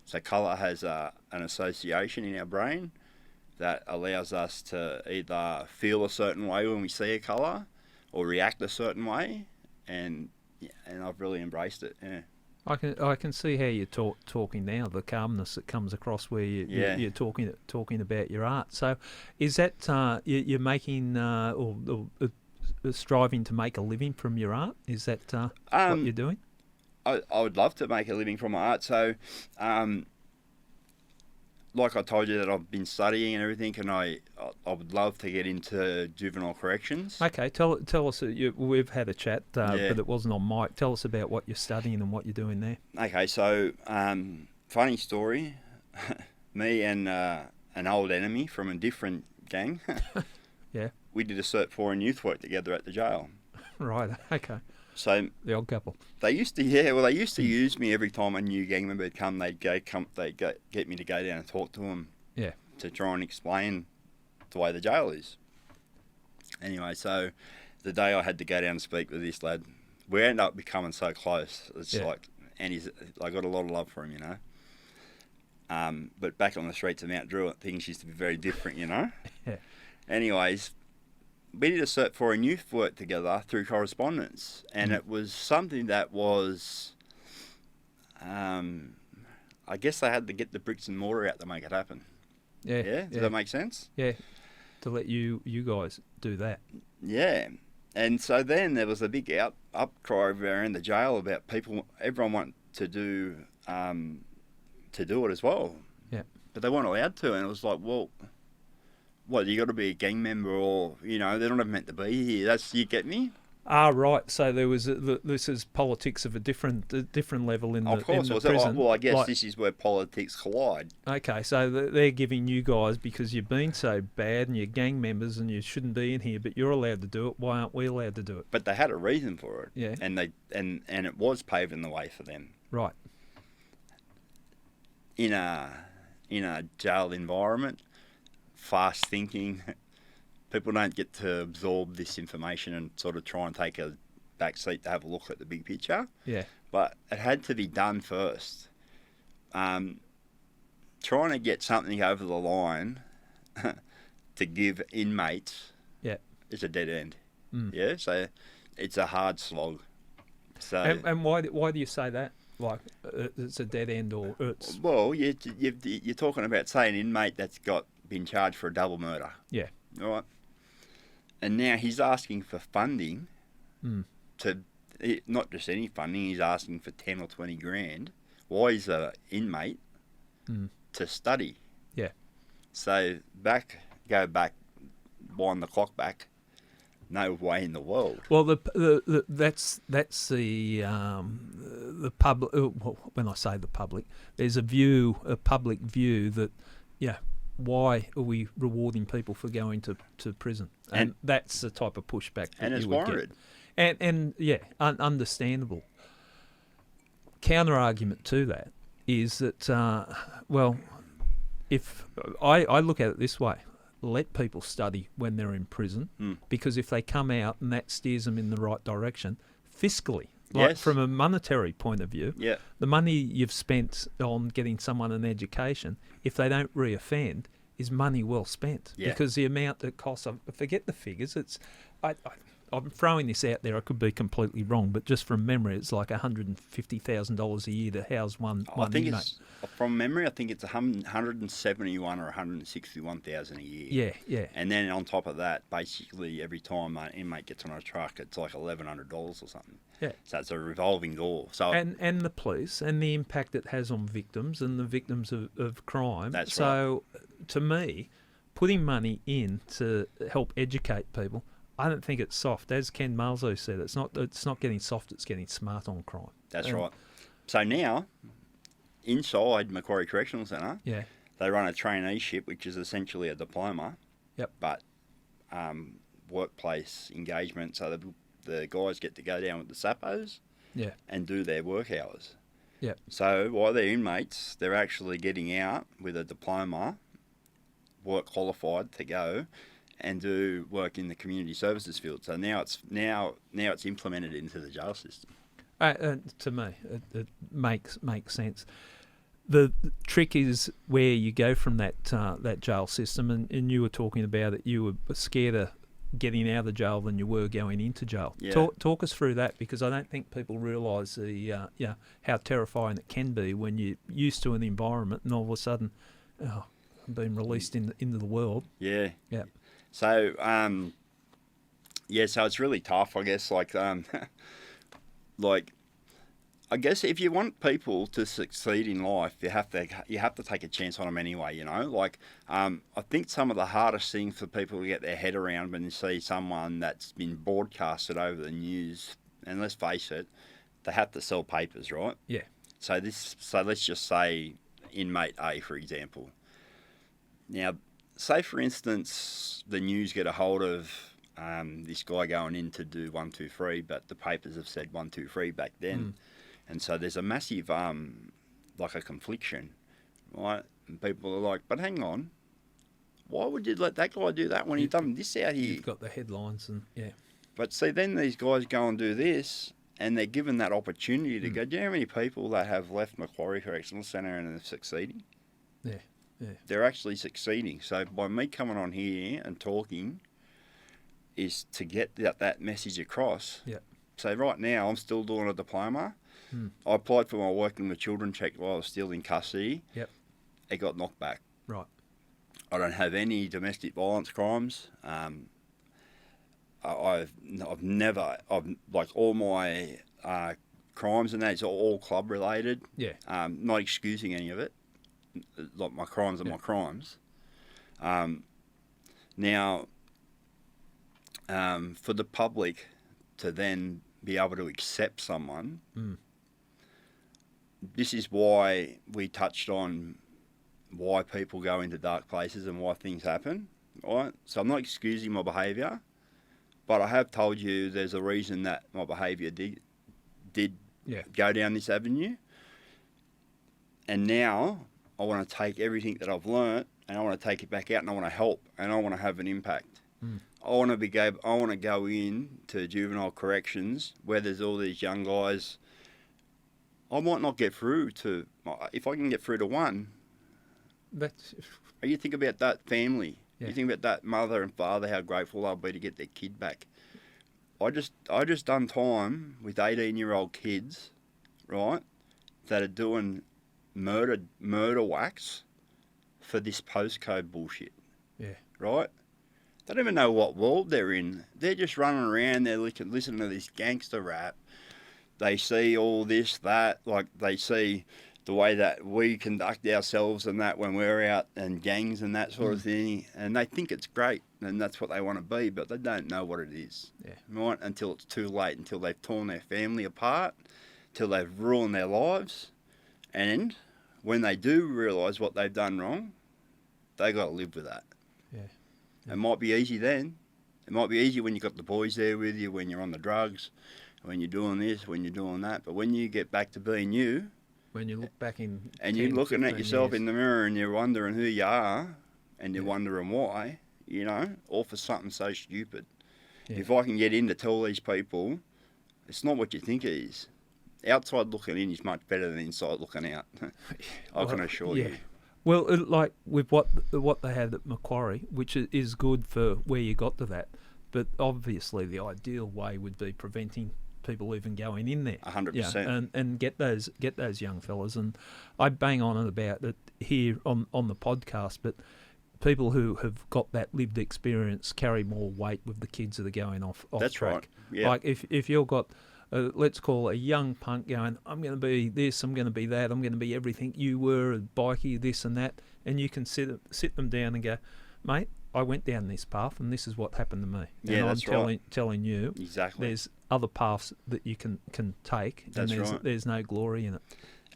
S1: So colour has an association in our brain that allows us to either feel a certain way when we see a colour, or react a certain way. And I've really embraced it. Yeah.
S2: I can see how you're talking now, the calmness that comes across where you're talking about your art. So, is that you're making or striving to make a living from your art? Is that what you're doing?
S1: I would love to make a living from my art. So, like I told you that I've been studying and everything, and I would love to get into juvenile corrections.
S2: Okay, tell us. We've had a chat, but it wasn't on mic. Tell us about what you're studying and what you're doing there.
S1: Okay, so funny story. Me and an old enemy from a different gang.
S2: Yeah.
S1: We did a Cert 4 in youth work together at the jail.
S2: Right. Okay.
S1: So
S2: the old couple.
S1: They used to use me every time a new gang member would come. They'd get me to go down and talk to them. Yeah. To try and explain the way the jail is. Anyway, so the day I had to go down and speak with this lad, we ended up becoming so close. It's like, and I got a lot of love for him, you know. But back on the streets of Mount Druitt, things used to be very different, you know. Yeah. Anyways, we did a Cert 4 in youth work together through correspondence, and it was something that was, I guess they had to get the bricks and mortar out to make it happen. Yeah. Yeah? Does that make sense?
S2: Yeah. To let you guys do that.
S1: Yeah. And so then there was a big outcry around the jail about everyone wanted to do it as well. Yeah. But they weren't allowed to, and it was like, well, what, you got to be a gang member, or, you know, they're not even meant to be here. You get me?
S2: Ah, right. So there was this is politics of a different level in the prison.
S1: Well, I guess this is where politics collide.
S2: Okay, so they're giving you guys, because you've been so bad and you're gang members and you shouldn't be in here, but you're allowed to do it. Why aren't we allowed to do it?
S1: But they had a reason for it. Yeah. And it was paving the way for them.
S2: Right.
S1: In a jail environment, fast thinking people don't get to absorb this information and sort of try and take a back seat to have a look at the big picture.
S2: Yeah.
S1: But it had to be done first. Trying to get something over the line to give inmates is a dead end. Yeah, so it's a hard slog. So
S2: and why do you say that? Like it's a dead end, or it's...
S1: Well, you're talking about, say, an inmate that's been charged for a double murder.
S2: Yeah.
S1: All right. And now he's asking for funding to, not just any funding, he's asking for 10 or 20 grand. Why is an inmate to study?
S2: Yeah.
S1: So wind the clock back. No way in the world.
S2: Well, that's the public. When I say the public, there's a public view that, why are we rewarding people for going to prison? And that's the type of pushback that
S1: and it's
S2: you would
S1: warranted.
S2: Get. Understandable. Counter argument to that is that, if I look at it this way. Let people study when they're in prison, because if they come out and that steers them in the right direction, fiscally, from a monetary point of view, the money you've spent on getting someone an education, if they don't reoffend, is money well spent. Because the amount that costs, I forget the figures, I'm throwing this out there, I could be completely wrong, but just from memory, it's like $150,000 a year to house one inmate.
S1: From memory, I think it's 171 or 161,000 a year.
S2: Yeah.
S1: And then on top of that, basically every time an inmate gets on a truck, it's like $1,100 or something.
S2: Yeah.
S1: So it's a revolving door. So
S2: and the police and the impact it has on victims and the victims of crime.
S1: That's
S2: right. To me, putting money in to help educate people, I don't think it's soft. As Ken Malzo said, it's not getting soft, it's getting smart on crime.
S1: That's right. So now, inside Macquarie Correctional Centre, they run a traineeship, which is essentially a diploma.
S2: Yep.
S1: But workplace engagement, so the guys get to go down with the SAPOs and do their work hours.
S2: Yep.
S1: So while they're inmates, they're actually getting out with a diploma, work qualified to go and do work in the community services field. So now it's implemented into the jail system.
S2: To me, it makes sense. The trick is where you go from that jail system, and you were talking about it. You were scared of getting out of jail than you were going into jail.
S1: Yeah.
S2: Talk us through that, because I don't think people realise how terrifying it can be when you're used to an environment and all of a sudden, being released into the world.
S1: Yeah.
S2: Yeah.
S1: So, so it's really tough, I guess. I guess if you want people to succeed in life, you have to take a chance on them anyway. I think some of the hardest things for people to get their head around when you see someone that's been broadcasted over the news, and let's face it, they have to sell papers, right?
S2: Yeah.
S1: So let's just say inmate A, for example. Now, say for instance, the news get a hold of this guy going in to do 1, 2, 3, but the papers have said 1, 2, 3 back then. And so there's a massive, a confliction, right? And people are like, but hang on, why would you let that guy do that when he's done this out here?
S2: You've got the headlines and,
S1: But see, then these guys go and do this, and they're given that opportunity to go, do you know how many people that have left Macquarie Correctional Centre and are succeeding?
S2: Yeah.
S1: They're actually succeeding. So by me coming on here and talking is to get that message across.
S2: Yeah.
S1: So right now I'm still doing a diploma. I applied for my working with children check while I was still in custody. Yep. It got knocked back.
S2: Right.
S1: I don't have any domestic violence crimes. I've all my crimes and that's all club related.
S2: Yeah.
S1: Not excusing any of it. Like my crimes are my crimes. Now, for the public to then be able to accept someone, this is why we touched on why people go into dark places and why things happen, right? So I'm not excusing my behaviour, but I have told you there's a reason that my behaviour did go down this avenue. And now I want to take everything that I've learnt and I want to take it back out and I want to help and I want to have an impact. I want to go in to juvenile corrections where there's all these young guys. I might not get through to, if I can get through to one. You think about that family. Yeah. You think about that mother and father, how grateful they'll be to get their kid back. I just done time with 18-year-old kids, right, that are doing murder whacks for this postcode bullshit.
S2: Yeah.
S1: Right? They don't even know what world they're in. They're just running around, they're listening to this gangster rap. They see all this, that, like they see the way that we conduct ourselves and that when we're out and gangs and that sort of thing, and they think it's great and that's what they want to be, but they don't know what it is.
S2: Yeah.
S1: Right? Until it's too late, until they've torn their family apart, till they've ruined their lives, and when they do realise what they've done wrong, they got to live with that.
S2: Yeah.
S1: It might be easy then. It might be easy when you've got the boys there with you, when you're on the drugs, when you're doing this, when you're doing that. But when you get back to being you,
S2: when you look back in
S1: and you're looking at yourself in the mirror and you're wondering who you are and you're wondering why, all for something so stupid. Yeah. If I can get in to tell these people, it's not what you think it is. Outside looking in is much better than inside looking out. I can assure you.
S2: Well, like with what they had at Macquarie, which is good for where you got to that, but obviously the ideal way would be preventing people even going in there.
S1: 100%.
S2: And get those young fellas. And I bang on about it here on the podcast, but people who have got that lived experience carry more weight with the kids that are going off
S1: That's
S2: track.
S1: Right. Yeah.
S2: Like if you've got let's call a young punk going, I'm going to be this, I'm going to be that, I'm going to be everything you were, a bikie, this and that, and you can sit them down and go, mate, I went down this path and this is what happened to me.
S1: Yeah,
S2: and
S1: that's
S2: I'm telling you,
S1: exactly.
S2: There's other paths that you can take,
S1: that's
S2: and there's no glory in it.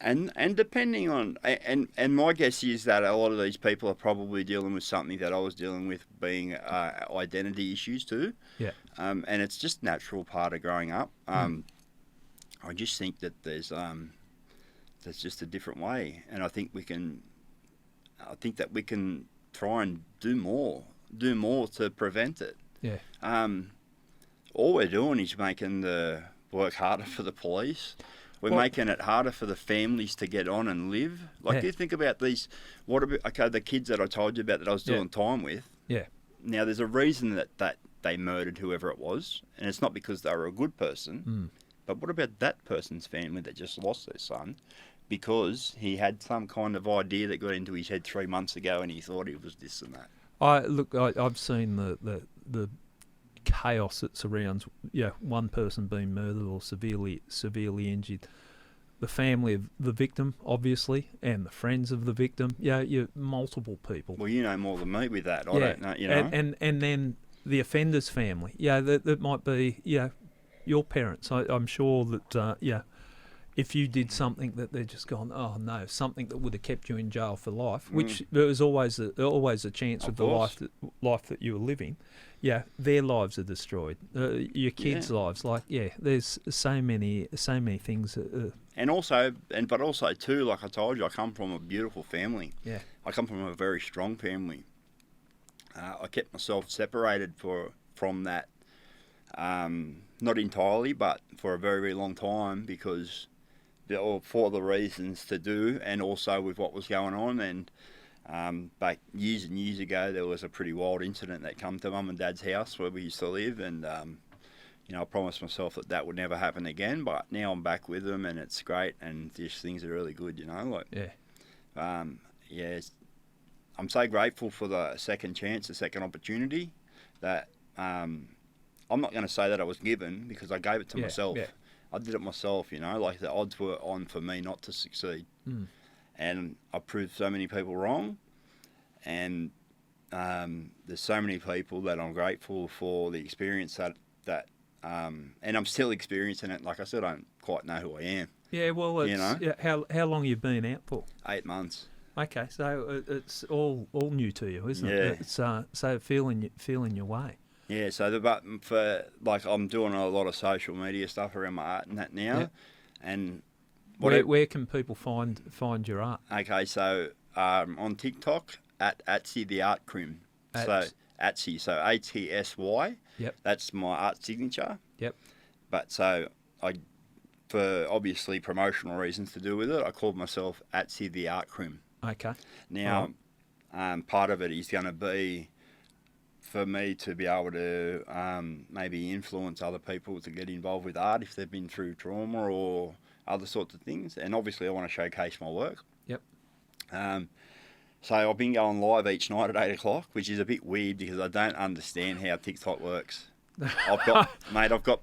S1: And depending on, and my guess is that a lot of these people are probably dealing with something that I was dealing with, being identity issues too.
S2: Yeah.
S1: And it's just natural part of growing up. I just think that there's just a different way, and I think that we can try and do more to prevent it.
S2: Yeah.
S1: All we're doing is making the work harder for the police. We're making it harder for the families to get on and live. Like, you think about these, the kids that I told you about that I was doing time with.
S2: Yeah.
S1: Now, there's a reason that they murdered whoever it was, and it's not because they were a good person. But what about that person's family that just lost their son because he had some kind of idea that got into his head 3 months ago and he thought he was this and that?
S2: I've seen the chaos that surrounds one person being murdered or severely injured. The family of the victim, obviously, and the friends of the victim. Yeah, multiple people.
S1: Well, you know more than me with that. I don't know. You know,
S2: and then the offender's family. Yeah, that might be your parents. I'm sure that if you did something that they're just gone, oh no, something that would have kept you in jail for life, which there was always a chance with the life that you were living. Yeah, their lives are destroyed. Your kids' lives, there's so many things.
S1: But also too, like I told you, I come from a beautiful family.
S2: Yeah,
S1: I come from a very strong family. I kept myself separated from that, not entirely, but for a very, very long time because for the reasons to do, and also with what was going on. And back years and years ago, there was a pretty wild incident that come to Mum and Dad's house where we used to live, and I promised myself that would never happen again. But now I'm back with them, and it's great, and just things are really good. I'm so grateful for the second chance, the second opportunity. That I'm not going to say that I was given because I gave it to myself. Yeah. I did it myself, like the odds were on for me not to succeed. And I proved so many people wrong. And there's so many people that I'm grateful for the experience that and I'm still experiencing it. Like I said, I don't quite know who I am.
S2: Yeah, well, how long have you been out for?
S1: 8 months.
S2: Okay, so it's all new to you, isn't it?
S1: Yeah.
S2: It's so feeling your way.
S1: Yeah, so I'm doing a lot of social media stuff around my art and that now, and
S2: where can people find your art?
S1: Okay, so on TikTok at @see the art crim. So Atsy, so ATSY.
S2: Yep.
S1: That's my art signature.
S2: Yep.
S1: But so for obviously promotional reasons to do with it, I called myself Atsy the Art Crim.
S2: Okay.
S1: Now, part of it is going to be for me to be able to maybe influence other people to get involved with art if they've been through trauma or other sorts of things. And obviously I want to showcase my work. Yep. So I've been going live each night at 8 o'clock, which is a bit weird because I don't understand how TikTok works. I've got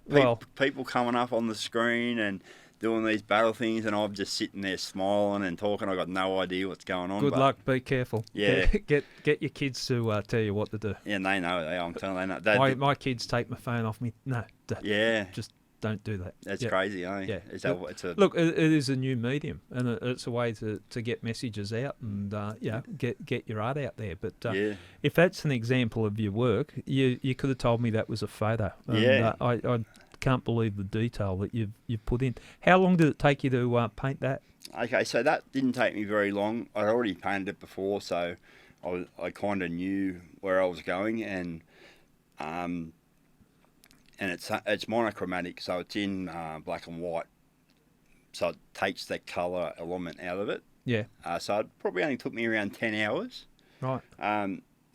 S1: people coming up on the screen and doing these battle things, and I'm just sitting there smiling and talking. I've got no idea what's going on.
S2: Good luck. Be careful.
S1: Yeah.
S2: Get your kids to tell you what to do.
S1: Yeah, and they know. I'm telling them. They know.
S2: My kids take my phone off me. No. Just don't do that.
S1: That's crazy, eh?
S2: Yeah.
S1: Look,
S2: it is a new medium, and it's a way to get messages out and get your art out there. But if that's an example of your work, you could have told me that was a photo. And, I can't believe the detail that you've put in. How long did it take you to paint that?
S1: Okay, so that didn't take me very long. I'd already painted it before, so I kind of knew where I was going, and it's monochromatic, so it's in black and white, so it takes that colour element out of it.
S2: Yeah.
S1: So it probably only took me around 10 hours.
S2: Right.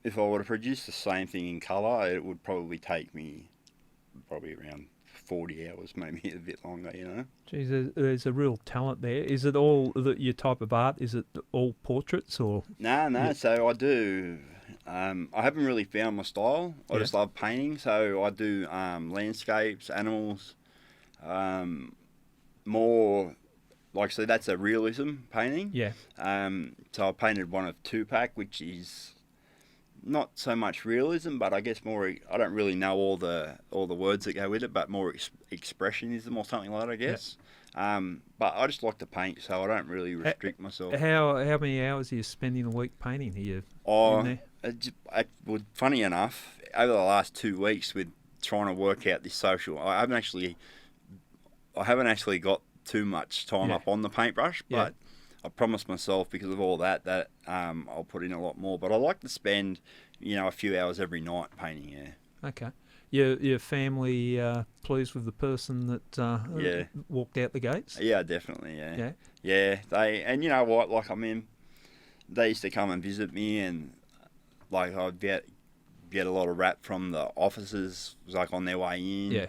S1: If I were to produce the same thing in colour, it would probably take me around 40 hours, maybe a bit longer, you know.
S2: Geez, there's a real talent there. Is it all your type of art? Is it all portraits or?
S1: No. Yeah. So I do. I haven't really found my style. I just love painting. So I do landscapes, animals, more like, so that's a realism painting.
S2: Yeah.
S1: So I painted one of Tupac, which is not so much realism, but I guess more. I don't really know all the words that go with it, but more expressionism or something like that, I guess. Yeah. But I just like to paint, so I don't really restrict myself.
S2: How many hours are you spending a week painting here?
S1: Funny enough, over the last 2 weeks with trying to work out this social, I haven't actually got too much time up on the paintbrush, but I promised myself, because of all that I'll put in a lot more. But I like to spend, a few hours every night painting. Yeah.
S2: Okay. Your family pleased with the person that walked out the gates?
S1: Yeah, definitely. Yeah. Yeah. And you know what? Like, I mean, they used to come and visit me, and like I'd get a lot of rap from the officers, like on their way in. Yeah.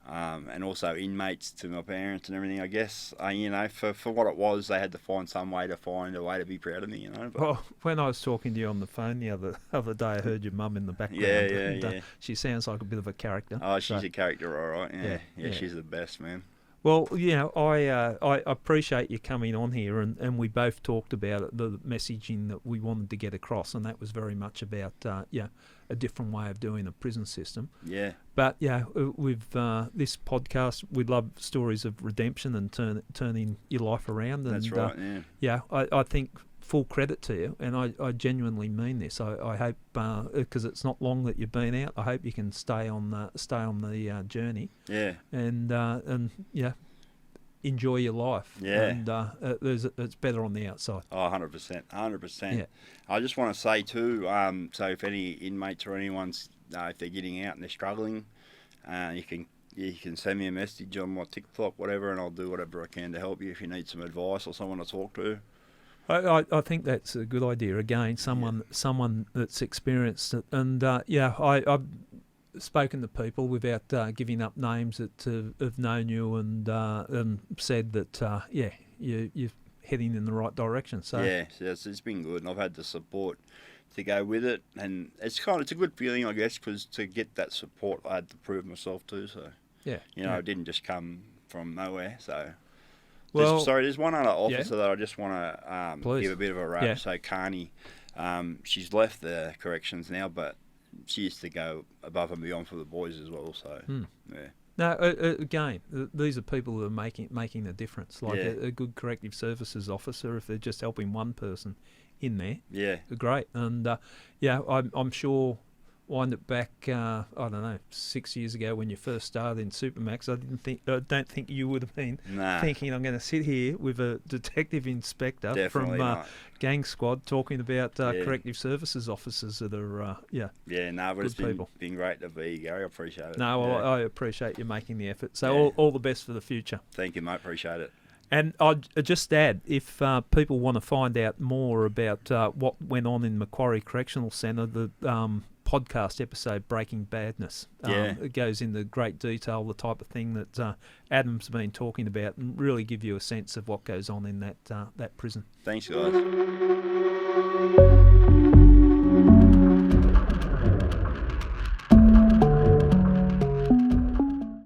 S1: And also inmates to my parents and everything, I guess. For what it was, they had to find a way to be proud of me, But,
S2: well, when I was talking to you on the phone the other day, I heard your mum in the background.
S1: Yeah.
S2: She sounds like a bit of a character.
S1: Oh, she's a character, all right. Yeah, she's the best, man.
S2: Well, I appreciate you coming on here, and we both talked about it, the messaging that we wanted to get across, and that was very much about a different way of doing the prison system.
S1: Yeah.
S2: But with this podcast, we love stories of redemption and turning your life around. And,
S1: that's right. Yeah.
S2: I think full credit to you, and I genuinely mean this. I hope, because it's not long that you've been out, I hope you can stay on the journey.
S1: Yeah.
S2: And enjoy your life.
S1: Yeah.
S2: And it's better on the outside.
S1: Oh, 100%.
S2: Yeah.
S1: I just want to say too, so if any inmates or anyone's, if they're getting out and they're struggling, you can send me a message on my TikTok, whatever, and I'll do whatever I can to help you if you need some advice or someone to talk to.
S2: I think that's a good idea. Again, someone that's experienced it, and I've spoken to people without giving up names that have known you and said that you're heading in the right direction. So
S1: it's been good, and I've had the support to go with it, and it's a good feeling, I guess, because to get that support, I had to prove myself too. So it didn't just come from nowhere. So. Well, there's one other officer that I just want to give a bit of a rap. Yeah. So Carney, she's left the corrections now, but she used to go above and beyond for the boys as well. So yeah.
S2: No, again, these are people who are making a difference. Like a good corrective services officer, if they're just helping one person in there, great. And I'm sure wind it back, I don't know, 6 years ago when you first started in Supermax, I don't think you would have been thinking I'm going to sit here with a detective inspector
S1: Definitely
S2: from
S1: not.
S2: Gang Squad talking about corrective services officers that are,
S1: but it's
S2: people.
S1: been great to be, Gary. I appreciate it.
S2: No, well, I appreciate you making the effort. So all the best for the future.
S1: Thank you, mate. Appreciate it.
S2: And I'd just add, if people want to find out more about what went on in Macquarie Correctional Centre, the podcast episode Breaking Badness it goes into great detail, the type of thing that Adam's been talking about, and really give you a sense of what goes on in that prison.
S1: Thanks, guys.